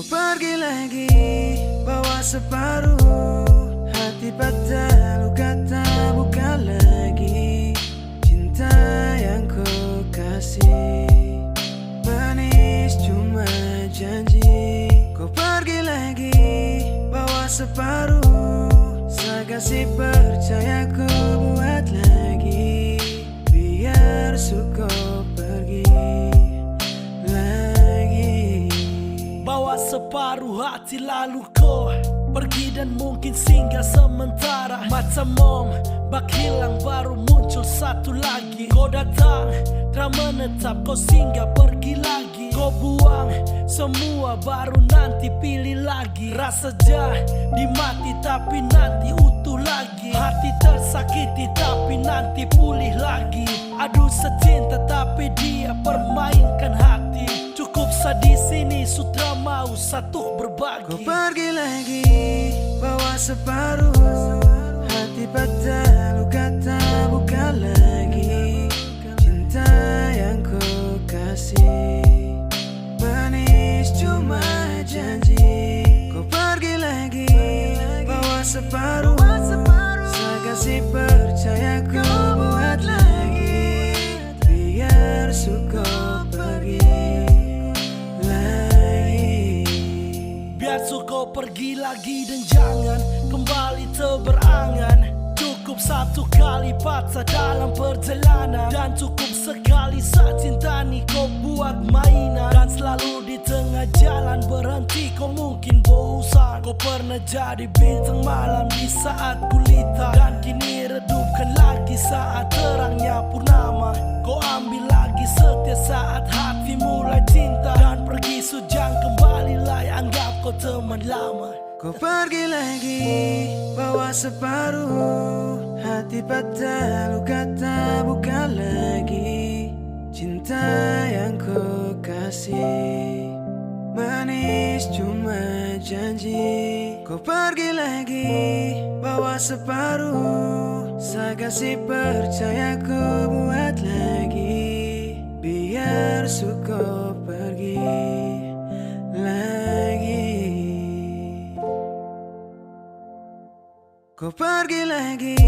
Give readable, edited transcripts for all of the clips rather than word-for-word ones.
pergi lagi, bawa separuh hati patah, luka tak buka lagi. Cinta yang ku kasih manis cuma janji. Kau pergi lagi, bawa separuh, saya kasih percaya ku buat lagi. Biar suka pergi lagi. Bawa separuh hati lalu kau pergi dan mungkin singgah sementara. Macam mom bak hilang baru muncul satu lagi. Kau datang tak menetap, kau singgah pergi lagi. Kau buang semua baru nanti pilih lagi. Rasa jadi mati tapi nanti utuh lagi. Hati tersakiti tapi nanti pulih lagi. Aduh secinta tapi dia permainkan hati. Cukup di sini sutra mau satu berbagi. Kau pergi lagi, bawa separuh hati patah, luka tak buka lagi. Cinta yang ku kasih manis cuma janji. Kau pergi lagi, bawa separuh, saya kasih percaya ku buat lagi. Biar suka pergi lagi. Biar suka pergi lagi dan jangan kembali terberangan. Cukup satu kali patah dalam perjalanan, dan cukup sekali saat cinta ni kau buat mainan. Dan selalu di tengah jalan berhenti kau mungkin bosan. Kau pernah jadi bintang malam di saat gulita, dan kini redupkan lagi saat terangnya purnama. Kau ambil lagi setiap saat hati mulai cinta, dan pergi sujang kembalilah anggap kau teman lama. Kau pergi lagi, bawa separuh hati patah, luka tak buka lagi. Cinta yang ku kasih manis cuma janji. Kau pergi lagi, bawa separuh, saya kasih percaya ku buat lagi. Biar suka pergi lagi. Kau pergi lagi,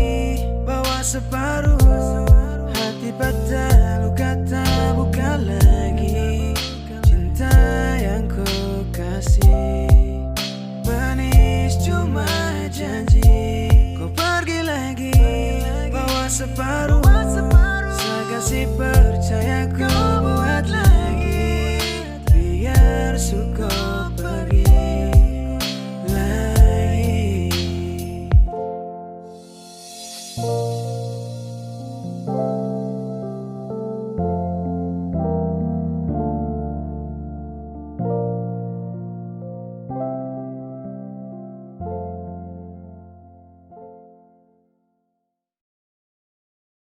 bawa separuh hati patah, luka tak buka lagi. Cinta yang ku kasih manis cuma janji. Kau pergi lagi, bawa separuh, saya kasih